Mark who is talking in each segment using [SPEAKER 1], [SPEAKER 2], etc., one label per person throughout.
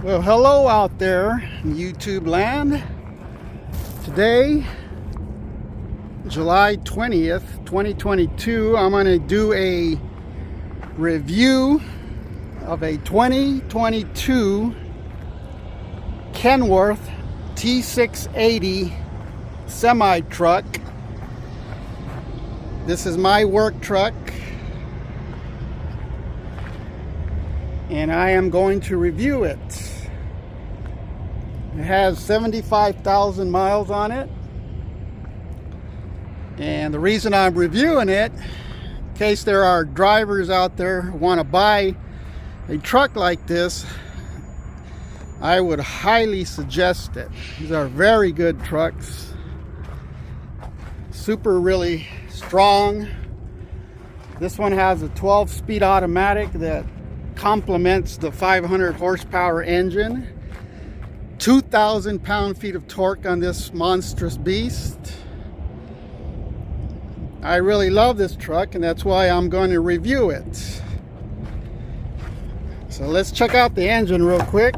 [SPEAKER 1] Well, hello out there in YouTube land. Today, July 20th, 2022, I'm going to do a review of a 2022 Kenworth T680 semi-truck. This is my work truck, and I am going to review it. It has 75,000 miles on it, and the reason I'm reviewing it, in case there are drivers out there who want to buy a truck like this, I would highly suggest it. These are very good trucks, really strong. This one has a 12-speed automatic that complements the 500 horsepower engine. 2,000 pound-feet of torque on this monstrous beast. I really love this truck, and that's why I'm going to review it. So let's check out the engine real quick.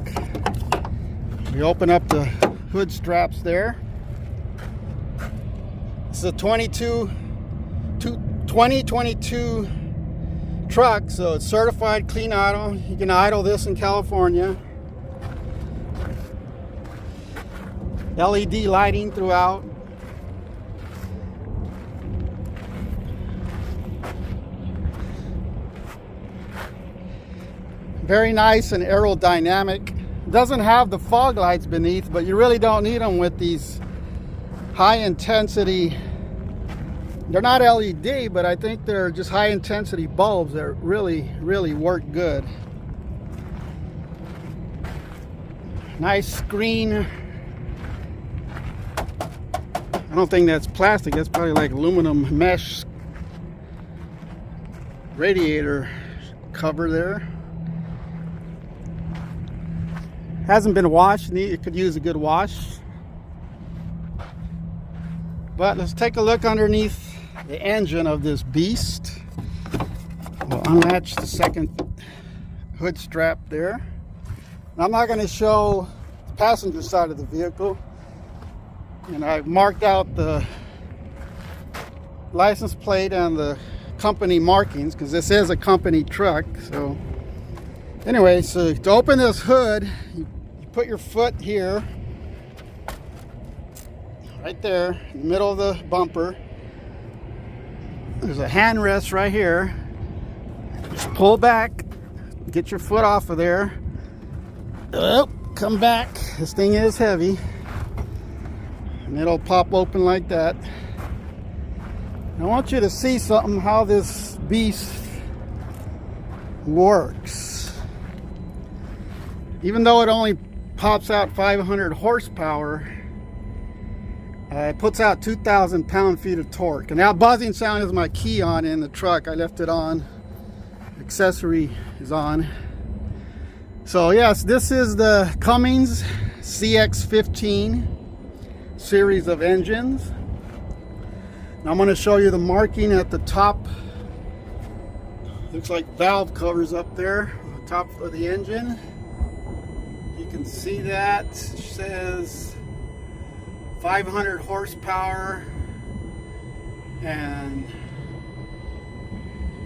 [SPEAKER 1] We open up the hood straps there. This is a 2022 truck, so it's certified clean idle. You can idle this in California. LED lighting throughout. Very nice and aerodynamic. Doesn't have the fog lights beneath, but you really don't need them with these high intensity. They're not LED, but I think they're just high intensity bulbs that really work good. Nice screen. I don't think that's plastic, that's probably like aluminum mesh radiator cover there. Hasn't been washed, it could use a good wash. But let's take a look underneath the engine of this beast. We'll unlatch the second hood strap there. And I'm not going to show the passenger side of the vehicle. And I've marked out the license plate and the company markings because this is a company truck. So anyway, so to open this hood, you put your foot here, right there in the middle of the bumper. There's a hand rest right here. Just pull back, get your foot off of there. Oh, come back. This thing is heavy. And it'll pop open like that. I want you to see something, how this beast works. Even though it only pops out 500 horsepower, it puts out 2,000 pound-feet of torque. And that buzzing sound is my key on in the truck. I left it on. Accessory is on. So yes, this is the Cummins X15 series of engines. Now I'm going to show you the marking at the top. Looks like valve covers up there on the top of the engine. You can see that. It says 500 horsepower, and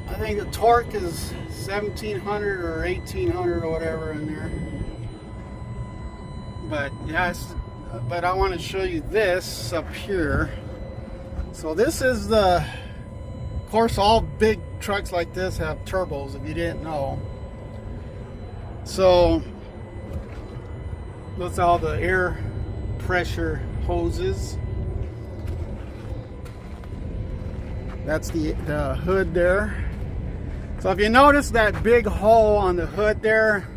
[SPEAKER 1] I think the torque is 1700 or 1800 or whatever in there. But yes, but I want to show you this up here. So this is the, of course, all big trucks like this have turbos, if you didn't know. So that's all the air pressure hoses. That's the hood there. So if you notice that big hole on the hood there,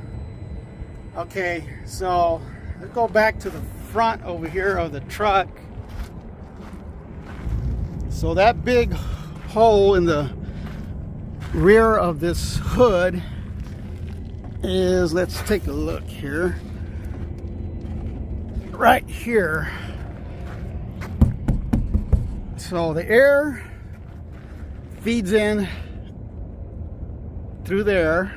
[SPEAKER 1] okay, so let's go back to the front over here of the truck. So that big hole in the rear of this hood is, let's take a look here, right here. So the air feeds in through there,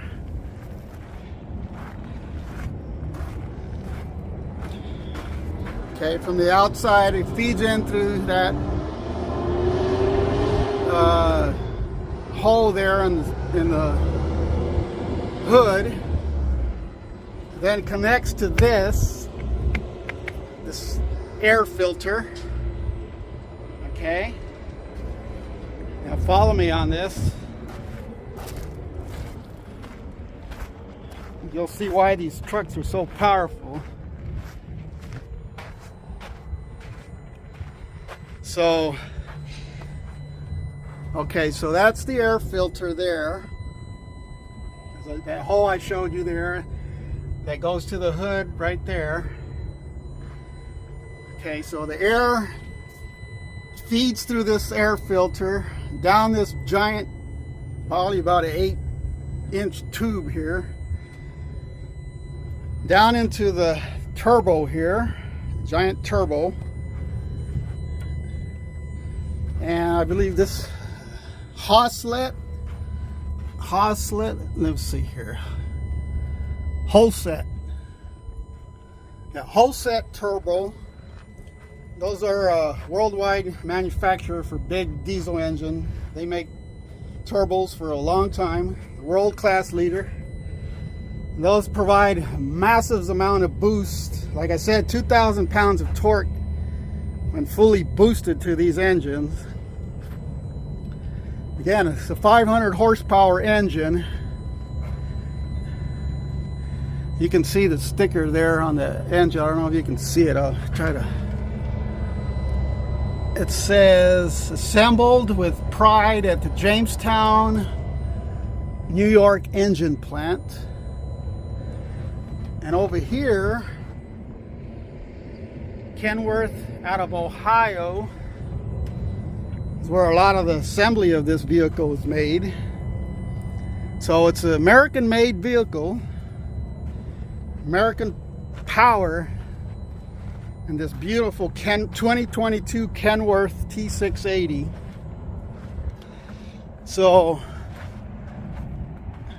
[SPEAKER 1] Okay, from the outside it feeds in through that hole there in the hood, then connects to this air filter. Okay, now follow me on this. You'll see why these trucks are so powerful. So, okay, so that's the air filter there. That hole I showed you there, that goes to the hood right there. Okay, so the air feeds through this air filter down this giant, probably about an 8-inch tube here, down into the turbo here, giant turbo. And I believe this Holset, let's see here, Holset. Yeah, Holset Turbo. Those are a worldwide manufacturer for big diesel engine. They make turbos for a long time, world-class leader. Those provide massive amount of boost. Like I said, 2,000 pounds of torque when fully boosted to these engines. Again, it's a 500 horsepower engine. You can see the sticker there on the engine. I don't know if you can see it. I'll try to. It says assembled with pride at the Jamestown, New York engine plant. And over here, Kenworth out of Ohio is where a lot of the assembly of this vehicle is made. So it's an American-made vehicle, American power, and this beautiful 2022 Kenworth T680. So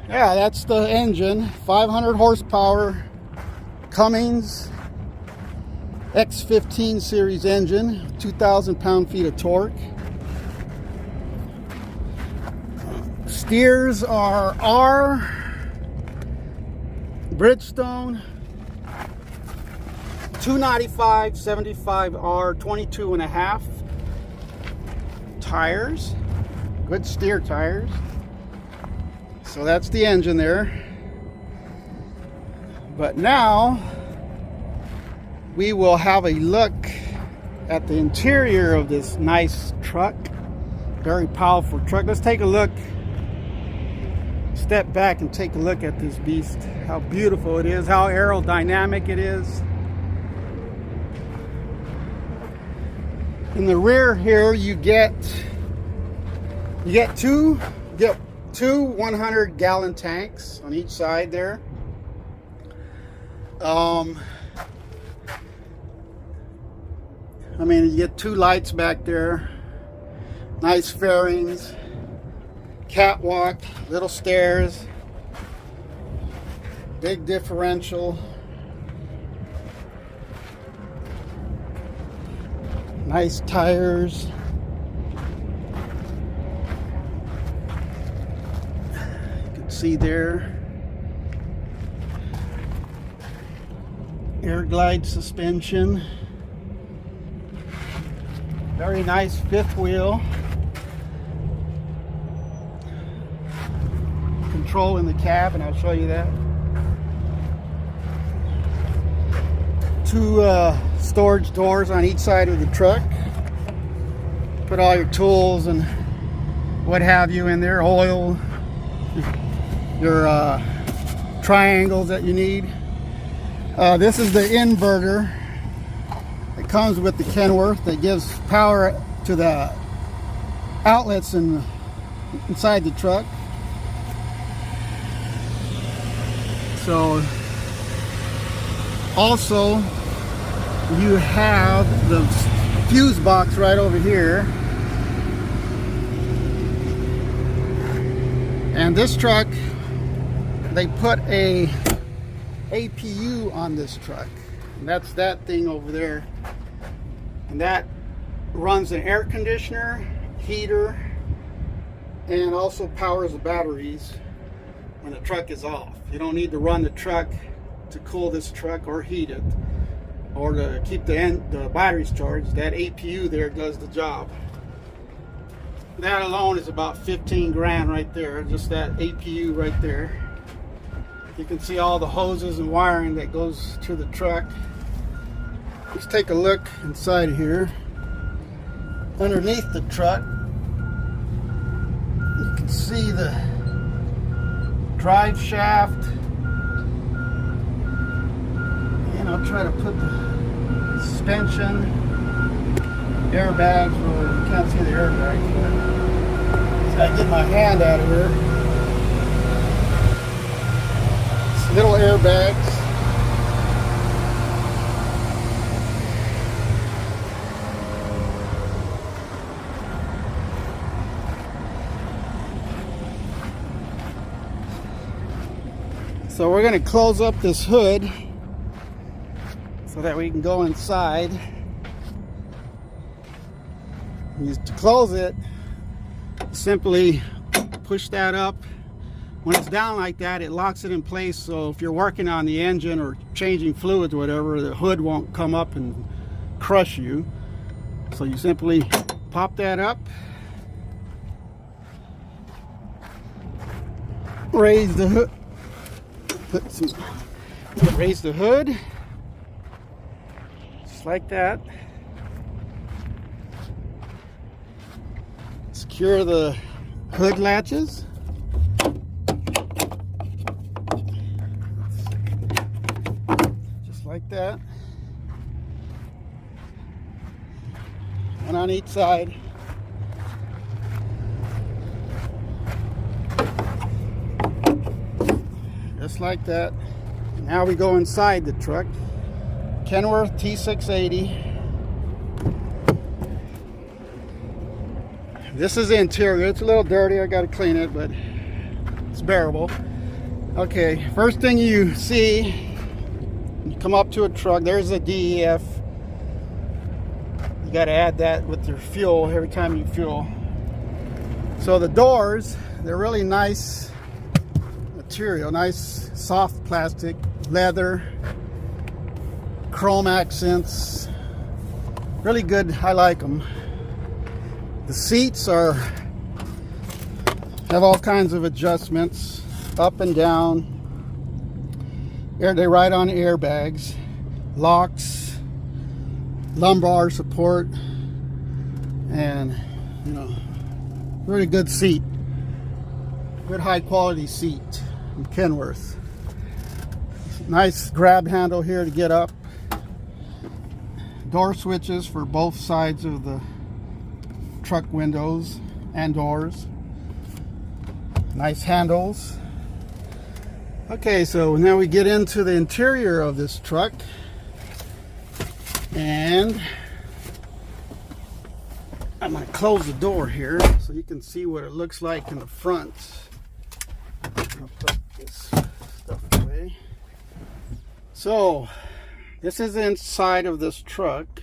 [SPEAKER 1] yeah, that's the engine, 500 horsepower Cummins X15 series engine, 2,000 pound-feet of torque. Steers are Bridgestone 295 75R 22.5 tires, good steer tires. So that's the engine there. But now we will have a look at the interior of this nice truck. Very powerful truck. Let's take a look. Step back and take a look at this beast. How beautiful it is, how aerodynamic it is. In the rear here you get two 100-gallon tanks on each side there. I mean, you get two lights back there, nice fairings, catwalk, little stairs, big differential, nice tires. You can see there, air glide suspension. Very nice fifth wheel. Control in the cab, and I'll show you that. Two storage doors on each side of the truck. Put all your tools and what have you in there. Oil, your triangles that you need. This is the inverter. It comes with the Kenworth that gives power to the outlets inside the truck. So also you have the fuse box right over here. And this truck, they put a APU on this truck. And that's that thing over there. And that runs an air conditioner, heater, and also powers the batteries when the truck is off. You don't need to run the truck to cool this truck or heat it or to keep the batteries charged. That APU there does the job. That alone is about 15 grand right there, just that APU right there. You can see all the hoses and wiring that goes to the truck. Let's take a look inside here. Underneath the truck, you can see the drive shaft. And I'll try to put the suspension, airbags, well, you can't see the airbags, but just gotta get my hand out of here. It's little airbags. So we're going to close up this hood so that we can go inside. To close it, simply push that up. When it's down like that, it locks it in place, so if you're working on the engine or changing fluids or whatever, the hood won't come up and crush you. So you simply pop that up, raise the hood. Raise the hood just like that. Secure the hood latches. Just like that. One on each side. Just like that. Now we go inside the truck. Kenworth T680. This is the interior. It's a little dirty. I got to clean it, but it's bearable. Okay, first thing you see, you come up to a truck. There's a DEF. You got to add that with your fuel every time you fuel. So the doors, they're really nice material, nice soft plastic, leather, chrome accents, really good. I like them. The seats have all kinds of adjustments, up and down. They ride on airbags, locks, lumbar support, and really good seat, good high quality seat. Kenworth. Nice grab handle here to get up. Door switches for both sides of the truck windows and doors. Nice handles. Okay, so now we get into the interior of this truck, and I'm going to close the door here so you can see what it looks like in the front. I'll put this stuff away. So this is inside of this truck,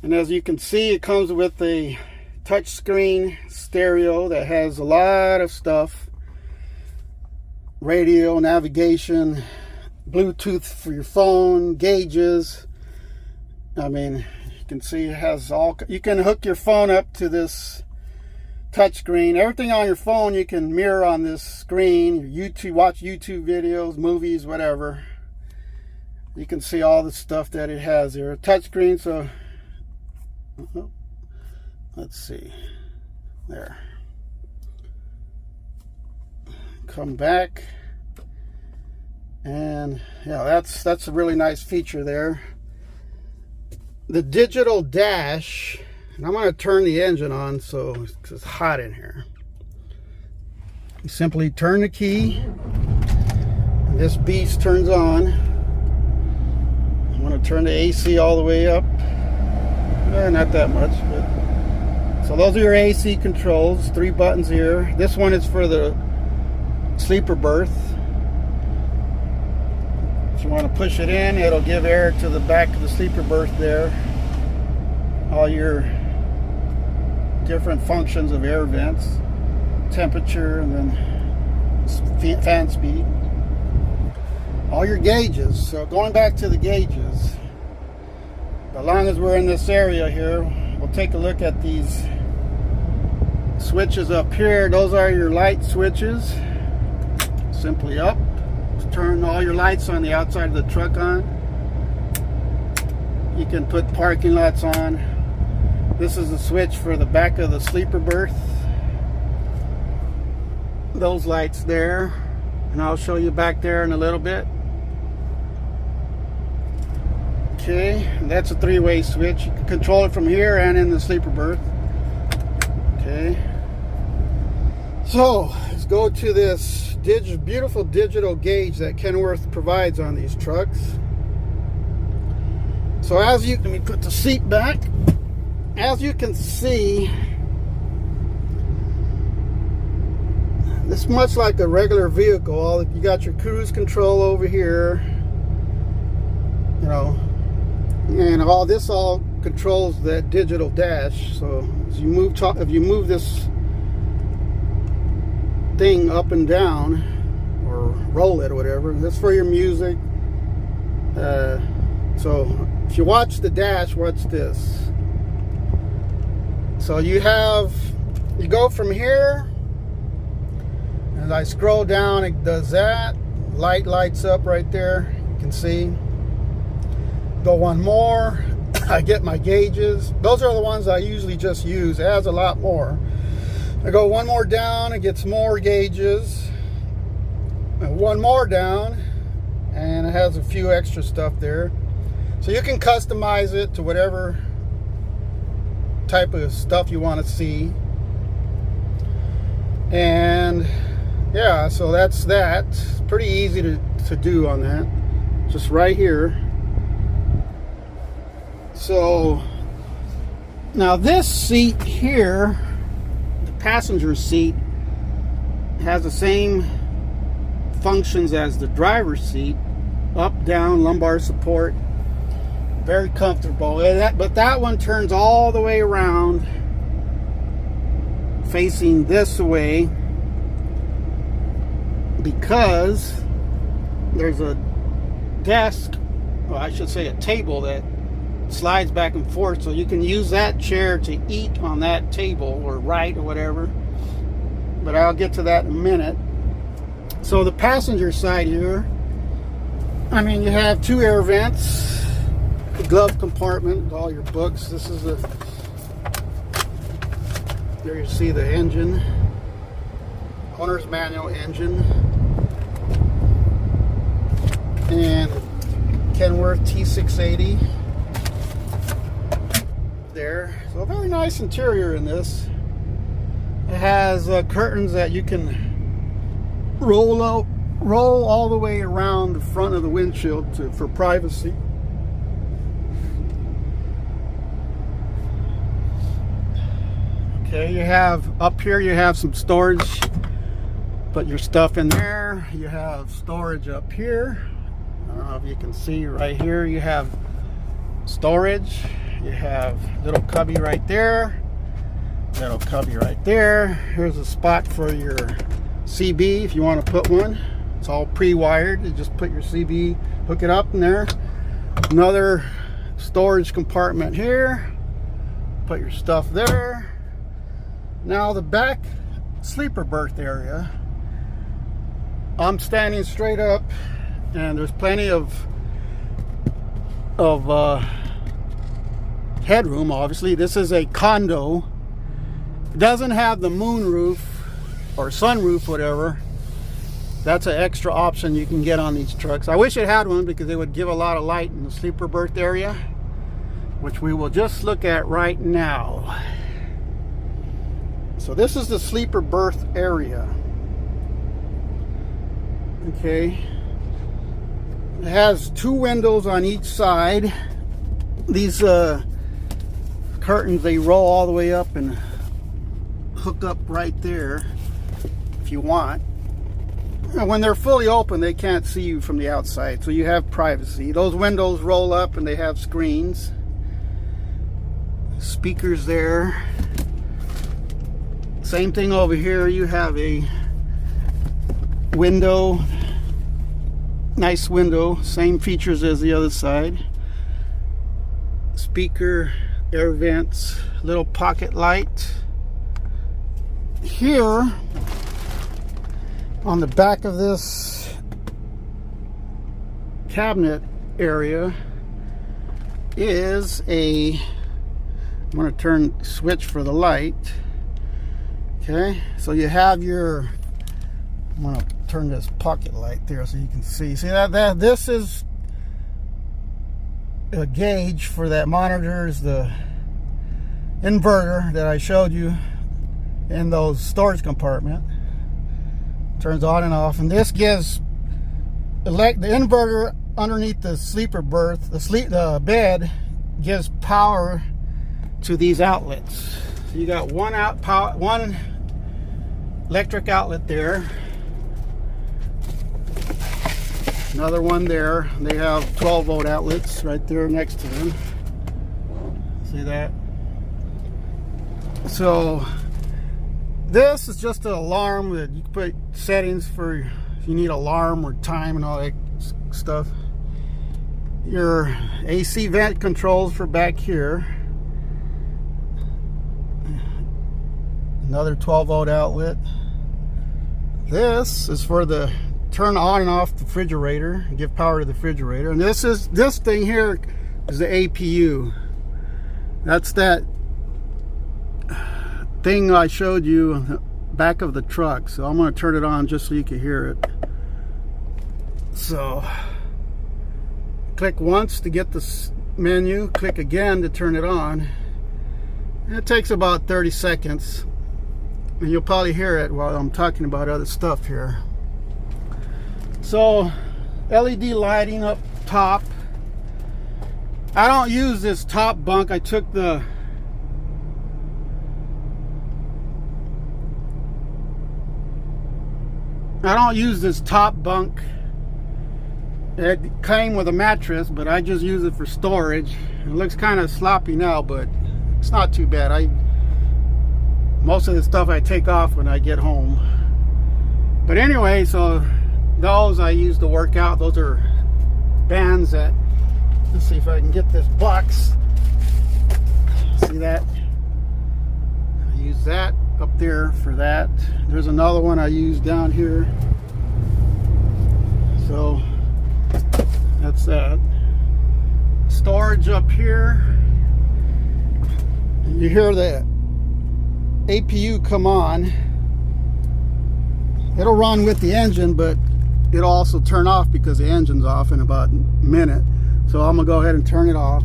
[SPEAKER 1] and as you can see, it comes with a touchscreen stereo that has a lot of stuff: radio, navigation, Bluetooth for your phone, gauges. I mean, you can see it has all. You can hook your phone up to this touchscreen. Everything on your phone you can mirror on this screen. YouTube, watch YouTube videos, movies, whatever. You can see all the stuff that it has there. Touchscreen, so let's see. There. Come back. And yeah, that's a really nice feature there. The digital dash, and I'm going to turn the engine on so it's hot in here. You simply turn the key, and this beast turns on. I'm going to turn the AC all the way up. Not that much, but so those are your AC controls. 3 buttons here. This one is for the sleeper berth. If you want to push it in, it'll give air to the back of the sleeper berth there. All your different functions of air vents, temperature, and then fan speed. All your gauges. So going back to the gauges, as long as we're in this area here, we'll take a look at these switches up here. Those are your light switches. Simply up. Turn all your lights on the outside of the truck on. You can put parking lots on. This is the switch for the back of the sleeper berth. Those lights there, and I'll show you back there in a little bit. Okay, and that's a three-way switch. You can control it from here and in the sleeper berth. Okay, so let's go to this beautiful digital gauge that Kenworth provides on these trucks. So let me put the seat back. As you can see, it's much like a regular vehicle. You got your cruise control over here, you know, and all controls that digital dash. So as you if you move this thing up and down or roll it or whatever, that's for your music. So if you watch the dash, watch this. So you go from here, and I scroll down, it does that. Light lights up right there, you can see. Go one more, I get my gauges. Those are the ones I usually just use. It has a lot more. I go one more down, it gets more gauges. And one more down, and it has a few extra stuff there. So you can customize it to whatever type of stuff you want to see. And yeah, so that's that. It's pretty easy to do on that. Just right here. So now this seat here, passenger seat, has the same functions as the driver's seat. Up, down, lumbar support. Very comfortable. But that one turns all the way around, facing this way, because there's a desk, or I should say a table, that slides back and forth, so you can use that chair to eat on that table or write or whatever. But I'll get to that in a minute. So the passenger side here, I mean, you have two air vents, the glove compartment with all your books. This is there you see the engine, owner's manual engine, and Kenworth T680 there. So a very nice interior in this. It has curtains that you can roll all the way around the front of the windshield for privacy. Okay, you have up here, you have some storage. Put your stuff in there. You have storage up here. I don't know if you can see right here. You have storage. You have little cubby right there. Little cubby right there. Here's a spot for your CB if you want to put one. It's all pre-wired. You just put your CB, hook it up in there. Another storage compartment here. Put your stuff there. Now the back sleeper berth area, I'm standing straight up, and there's plenty of headroom. Obviously, this is a condo. It doesn't have the moon roof or sunroof, whatever. That's an extra option you can get on these trucks. I wish it had one, because it would give a lot of light in the sleeper berth area, which we will just look at right now. So this is the sleeper berth area. Okay. It has two windows on each side. These curtains, they roll all the way up and hook up right there if you want. when they're fully open, they can't see you from the outside, so you have privacy. Those windows roll up and they have screens. Speakers there. Same thing over here. You have a window, nice window, same features as the other side. Speaker, air vents, little pocket light. Here on the back of this cabinet area is a, I'm going to turn switch for the light. Okay, so you have your, I'm going to turn this pocket light there so you can see. See that this is a gauge for that monitors the inverter that I showed you in those storage compartment. Turns on and off, and this gives the inverter underneath the sleeper berth, the bed gives power to these outlets. So you got one electric outlet there, another one there. They have 12 volt outlets right there next to them. See that? So this is just an alarm that you can put settings for if you need alarm or time and all that stuff. Your AC vent controls for back here. Another 12 volt outlet. This is for the turn on and off the refrigerator, give power to the refrigerator. And this thing here is the APU. That's that thing I showed you on the back of the truck. So I'm going to turn it on just so you can hear it. So click once to get this menu, click again to turn it on. And it takes about 30 seconds. And you'll probably hear it while I'm talking about other stuff here. So LED lighting up top. I don't use this top bunk. I don't use this top bunk. It came with a mattress, but I just use it for storage. It looks kind of sloppy now, but it's not too bad. Most of the stuff I take off when I get home. But anyway, so those I use to work out. Those are bands that, let's see if I can get this box. See that? I use that up there for that. There's another one I use down here. So that's that. Storage up here. You hear the APU come on. It'll run with the engine, but it'll also turn off because the engine's off in about a minute. So I'm gonna go ahead and turn it off.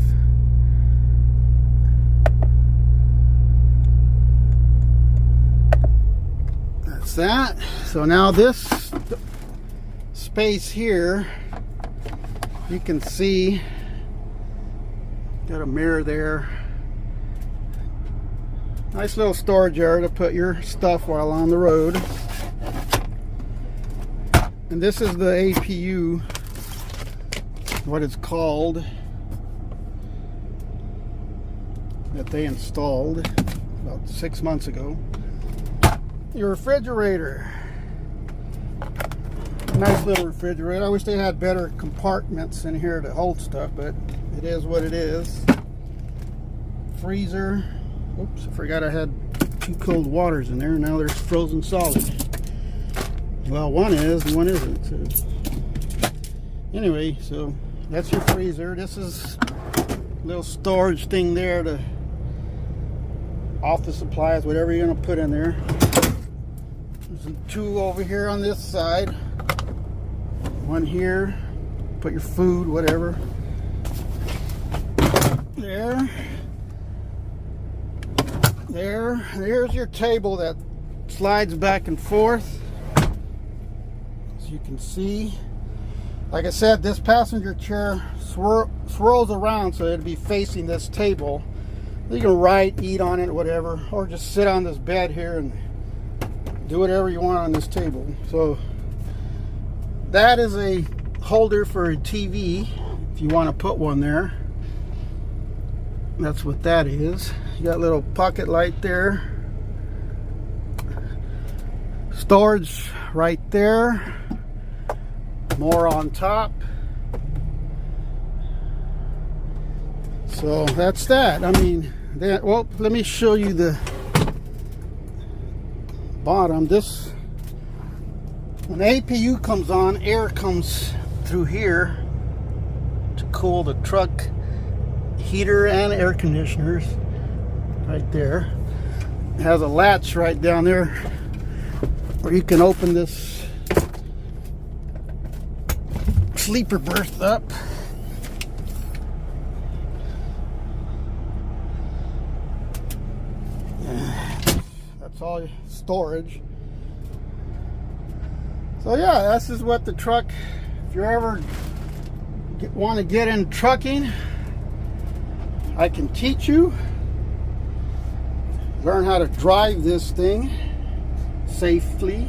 [SPEAKER 1] That's that. So now this space here, you can see, got a mirror there. Nice little storage area to put your stuff while on the road. And this is the APU, what it's called, that they installed about 6 months ago. Your refrigerator. Nice little refrigerator. I wish they had better compartments in here to hold stuff, but it is what it is. Freezer. Oops, I forgot I had 2 cold waters in there. Now there's frozen solid. Well, one is and one isn't. So anyway, so that's your freezer. This is a little storage thing there to office supplies, whatever you're going to put in there. There's 2 over here on this side. 1 here. Put your food, whatever. There. There's your table that slides back and forth, as you can see. Like I said, this passenger chair swirls around, so it'll be facing this table. You can write, eat on it, whatever, or just sit on this bed here and do whatever you want on this table. So that is a holder for a TV if you want to put one there. That's what that is. You got a little pocket light there. Storage right there. More on top. So that's that. I mean, well, let me show you the bottom. This, when the APU comes on, air comes through here to cool the truck heater and air conditioners right there. It has a latch right down there where you can open this sleeper berth up. That's all storage. So yeah, this is what the truck, if you ever want to get in trucking, I can teach you. Learn how to drive this thing safely.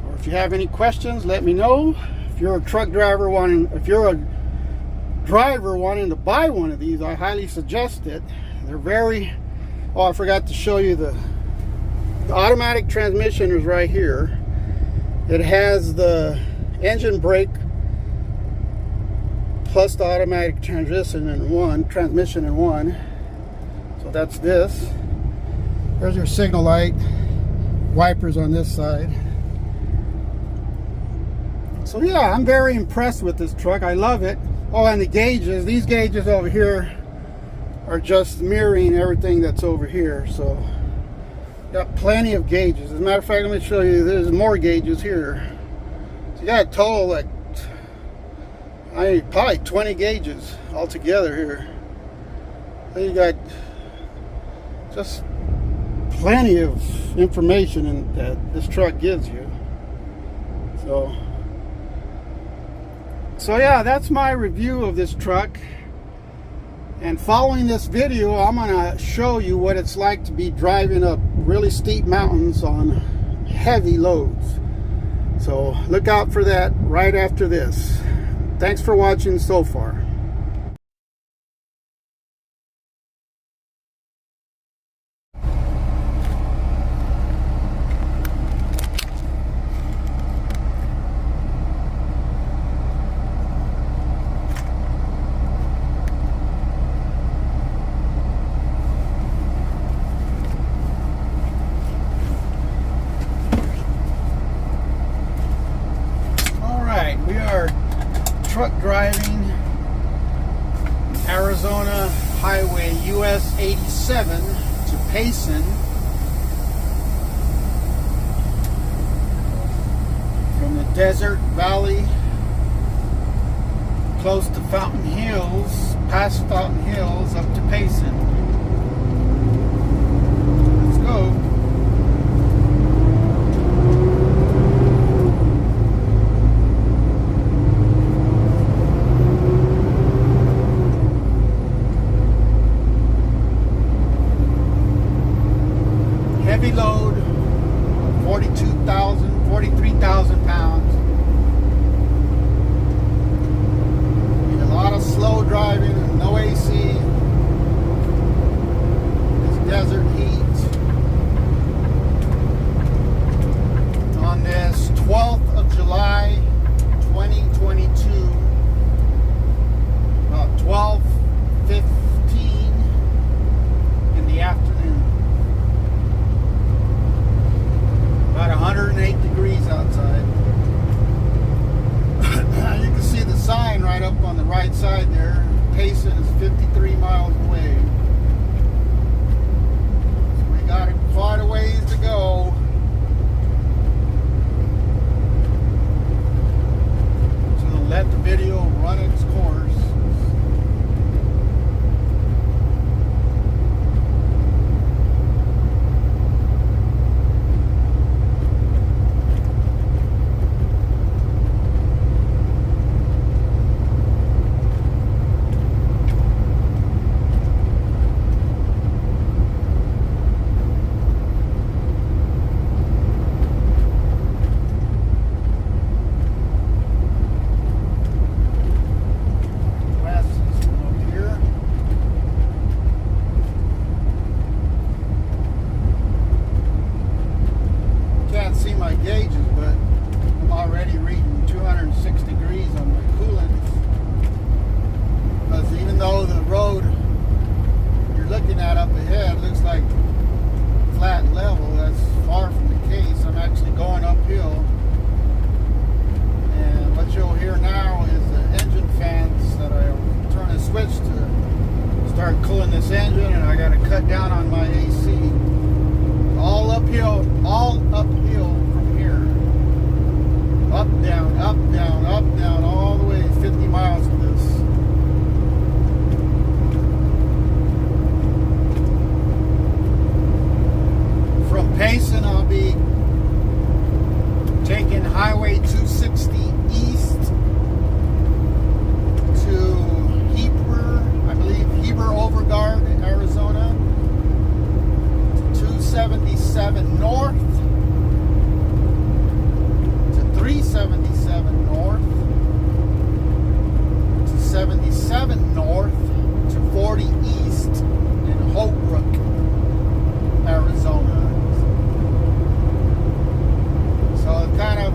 [SPEAKER 1] Or if you have any questions, let me know. If you're a truck driver if you're a driver wanting to buy one of these, I highly suggest it. They're very, oh, I forgot to show you the automatic transmission is right here. It has the engine brake plus the automatic transmission in one. So that's this. There's your signal light, wipers on this side. So yeah, I'm very impressed with this truck. I love it. Oh, and the gauges, these gauges over here are just mirroring everything that's over here. So got plenty of gauges. As a matter of fact, let me show you, there's more gauges here. So you got a total like probably 20 gauges altogether here. Then you got just plenty of information that this truck gives you. So yeah, that's my review of this truck. And following this video, I'm gonna show you what it's like to be driving up really steep mountains on heavy loads. So look out for that right after this. Thanks for watching so far. We are truck driving Arizona Highway US 87 to Payson. From the Desert Valley, close to Fountain Hills, past Fountain Hills, up to Payson. Let's go. Heavy load, 43,000 pounds. Need a lot of slow driving and no AC. up, down, all the way 50 miles of this. From Payson, I'll be taking Highway 260 east to Heber Overgard in Arizona, to 277 north, to 377 north, to 77 north, to 40 east in Holbrook, Arizona. So it's kind of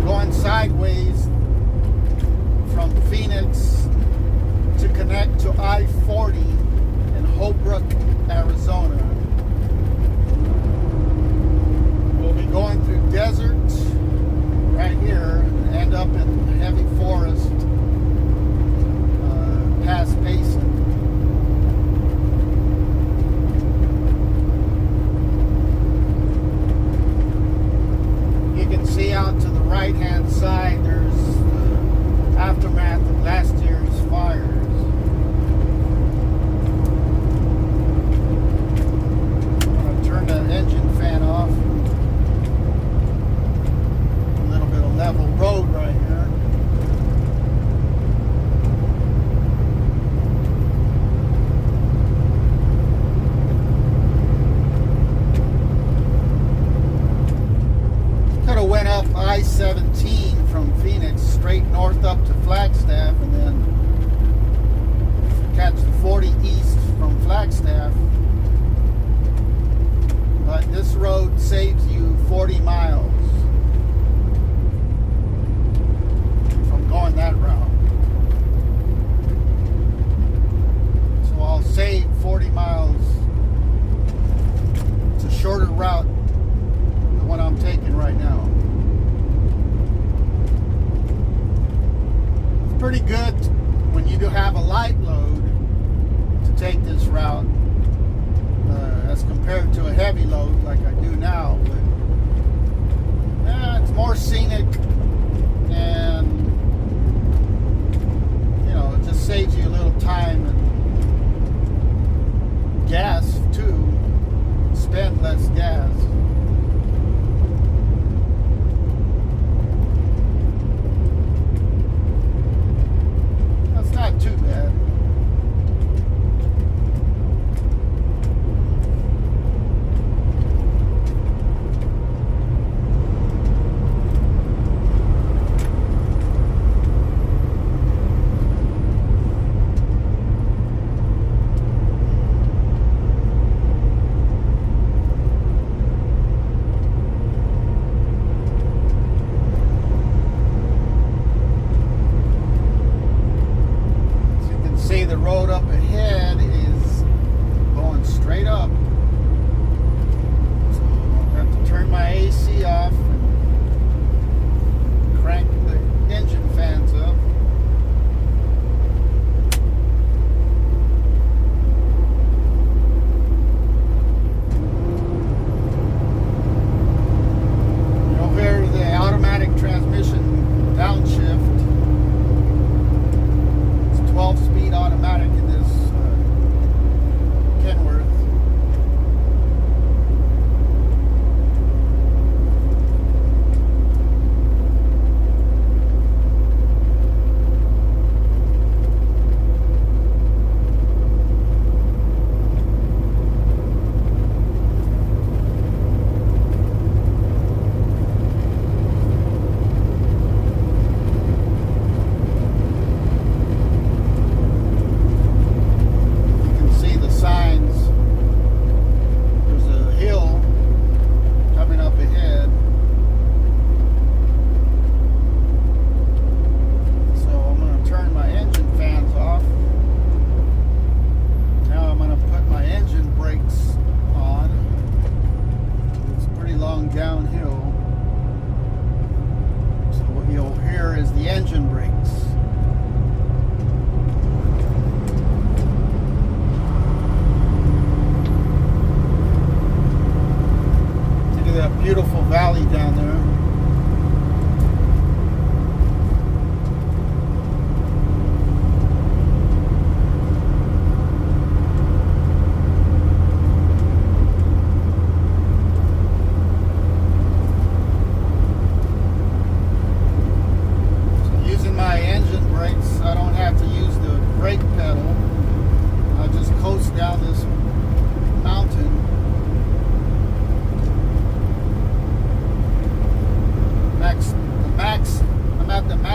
[SPEAKER 1] going sideways from Phoenix to connect to I-40 in Holbrook, Arizona. We'll be going through desert right here and end up in heavy forest past Payson. You can see out to the right-hand side there's the aftermath of last year's fires. I'm going to turn the engine fan off. A little bit of level road right here. Could have went up I-17 from Phoenix straight north up to Flagstaff and then catch the 40 east from Flagstaff. But this road saves you 40 miles from going that route. So I'll save 40 miles. It's a shorter route than what I'm taking right now. Pretty good when you do have a light load to take this route as compared to a heavy load like I do now, but it's more scenic, and you know, it just saves you a little time and gas too. Spend less gas. Not too bad. The road up ahead is going straight up, so I'll have to turn my AC off and crank the engine fans up. Over here, the automatic transmission downshift. 12-speed automatic in this Kenworth. Beautiful valley down there.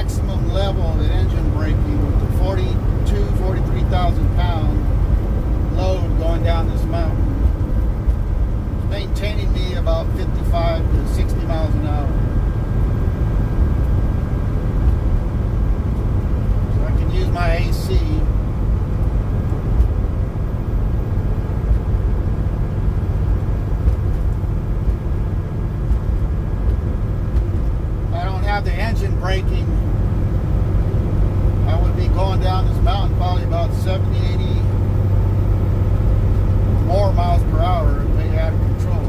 [SPEAKER 1] maximum level of engine braking with the 43,000 pound load going down this mountain. It's maintaining me about 55 to 60 miles an hour. So I can use my AC. The engine braking, I would be going down this mountain probably about 70, 80 more miles per hour, way out of control.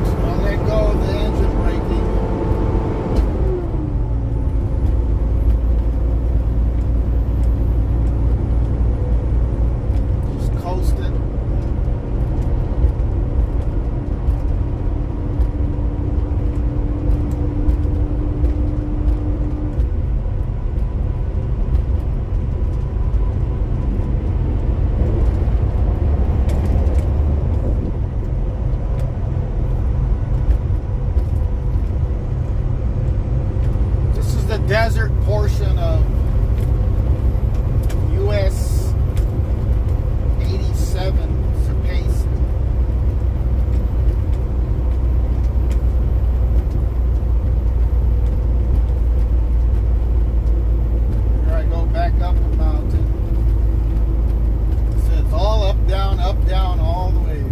[SPEAKER 1] So I'll let go of the engine braking. Desert portion of US 87 Surpace. Here I go back up the mountain. So it's all up, down, all the way.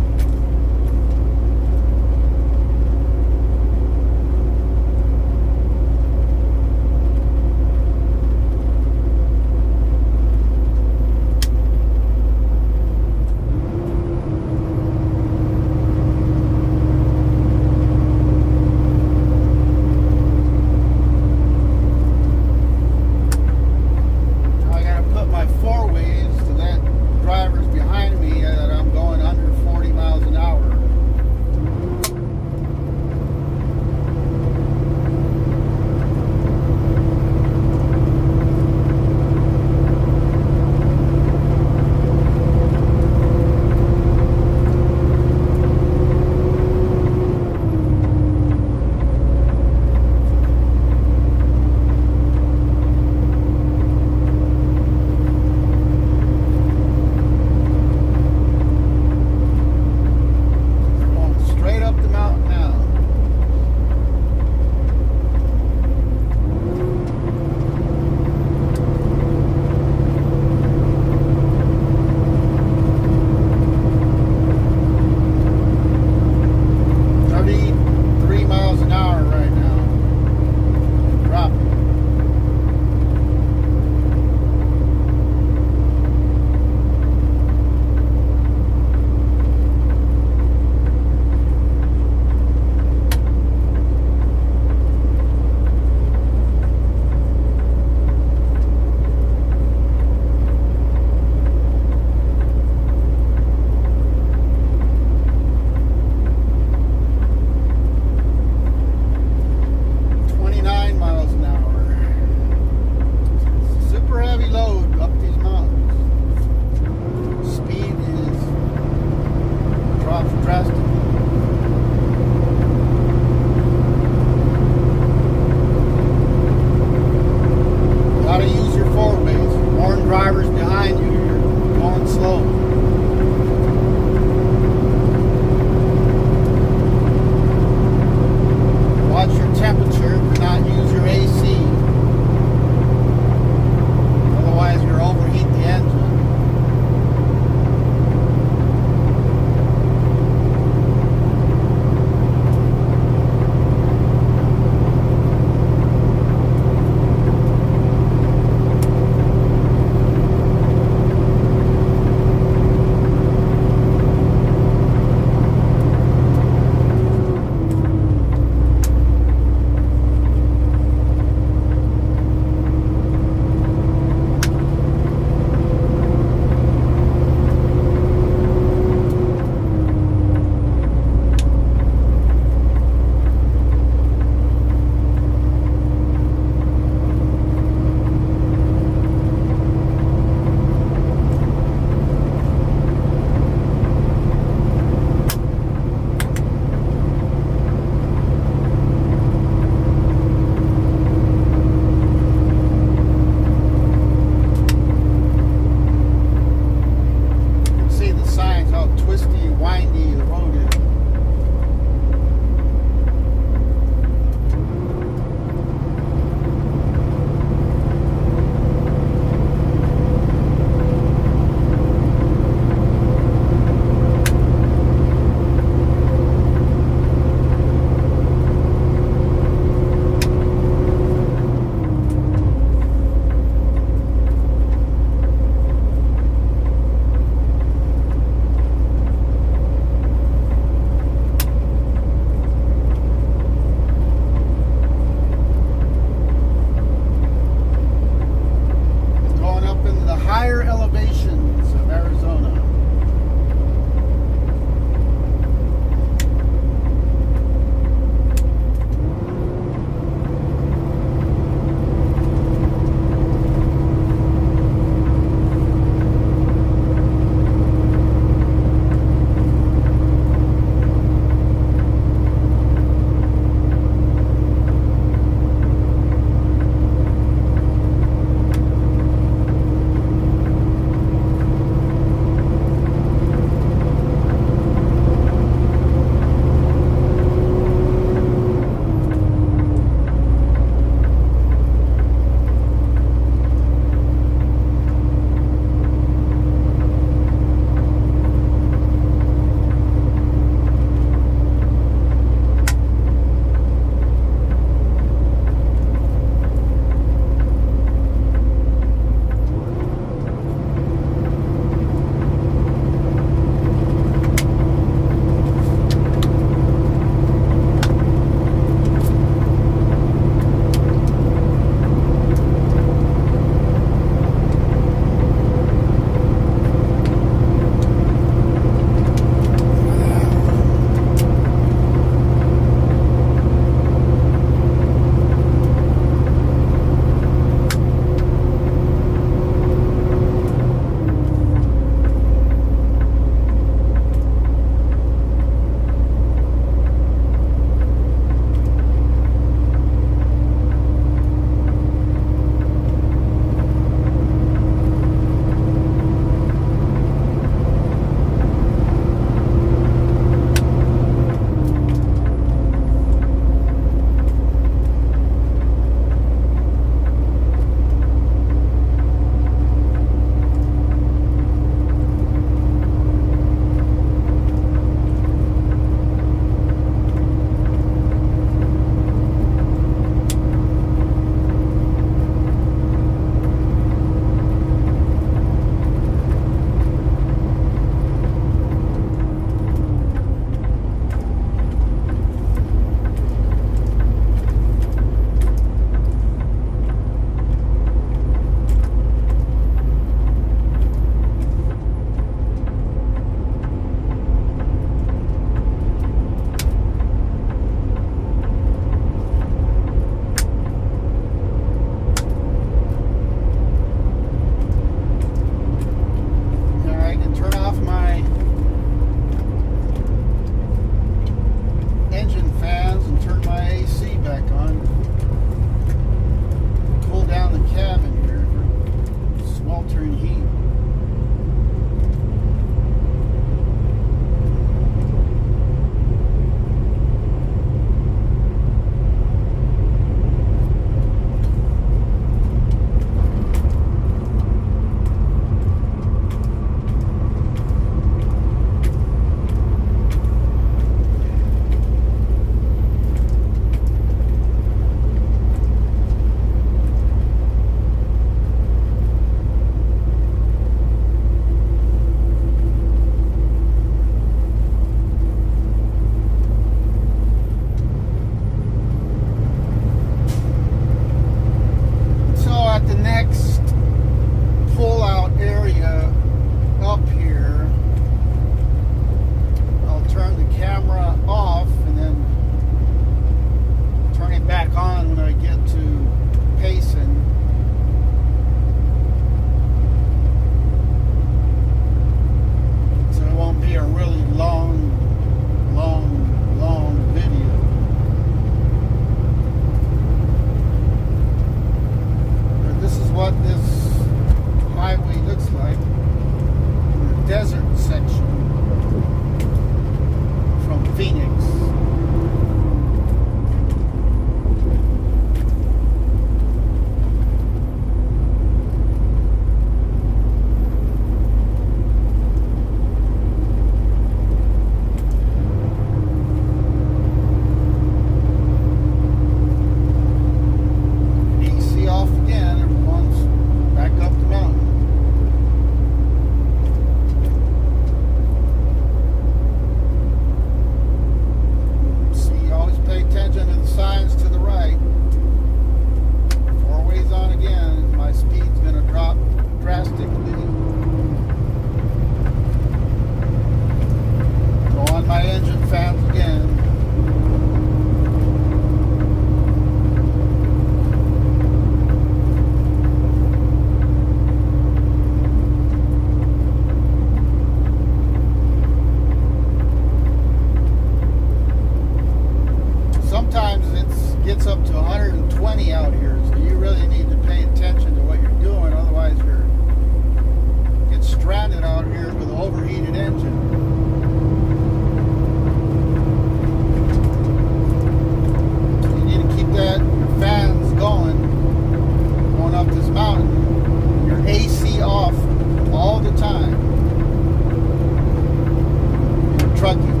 [SPEAKER 1] trucking.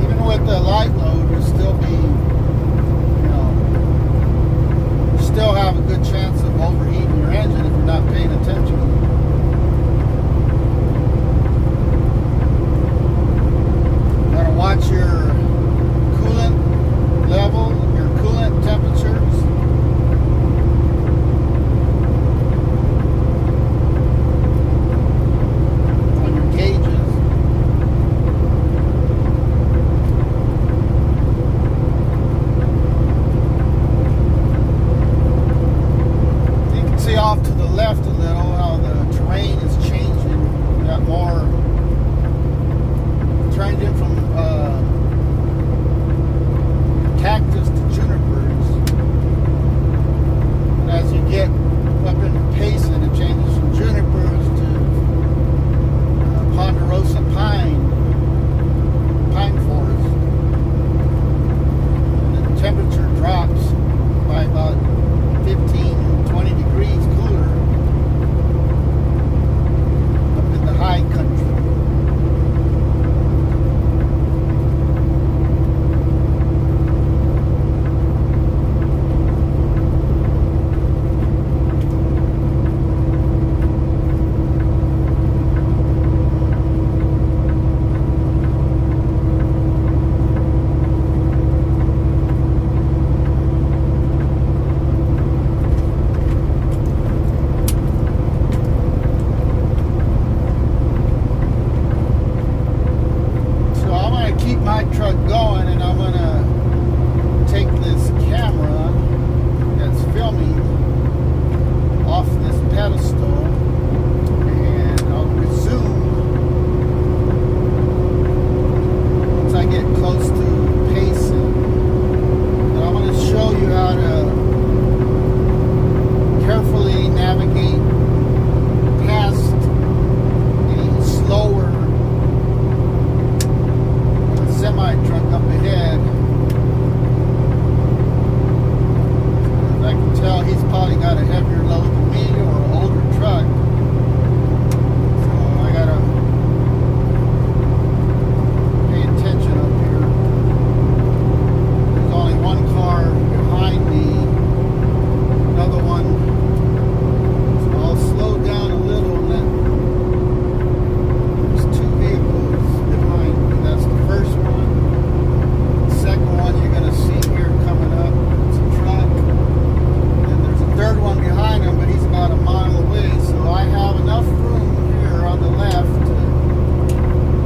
[SPEAKER 1] Even with the light load, you'll still be, you still have a good chance of overheating your engine if you're not paying attention. You gotta watch your coolant level, your coolant temperatures. On your gauges. You can see off to the left a little how the terrain is changing. We got more changing from cactus to junipers. And as you get up into Payson, it changes from junipers to ponderosa pine forest. And the temperature drops by about 15-20 degrees cooler up in the high country. My truck going, and I'm gonna take this camera that's filming off this pedestal, and I'll resume once I get close to Payson. And I'm gonna show you how to carefully navigate past the slower semi-truck up ahead. As I can tell, he's probably got a heavier load than me or an older truck. So I gotta pay attention up here. There's only one car behind me, another one. So I'll slow down a little and then there's two vehicles behind me. That's the first one. Second one you're going to see here coming up, it's a truck, and there's a third one behind him, but he's about a mile away, so I have enough room here on the left to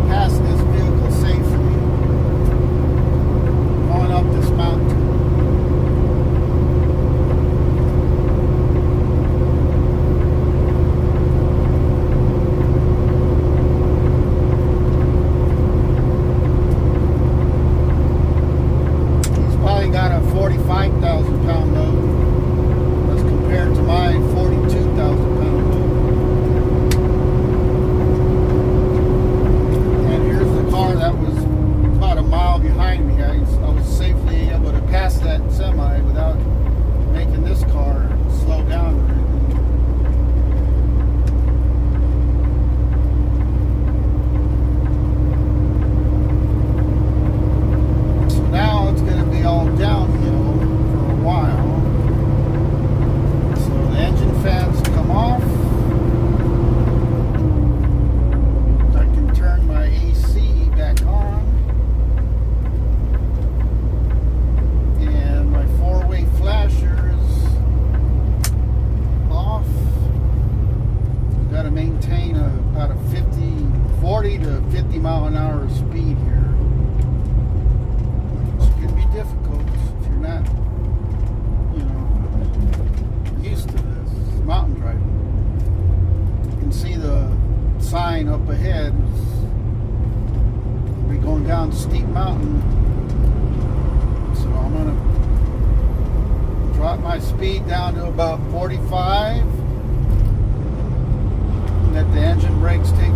[SPEAKER 1] pass this vehicle safely going up this mountain. Got a 45,000 pound load as compared to my 42,000 pound load. And here's the car that was about a mile behind me. I was safely able to pass that semi without making this car slow down or anything. Now it's going to be all downhill for a while. So the engine fans come off. I can turn my AC back on. And my four-way flashers off. Got to maintain about a 40 to 50 mile an hour speed here. Difficult if you're not, used to this mountain driving. You can see the sign up ahead. We're going down a steep mountain, so I'm gonna drop my speed down to about 45. Let the engine brakes take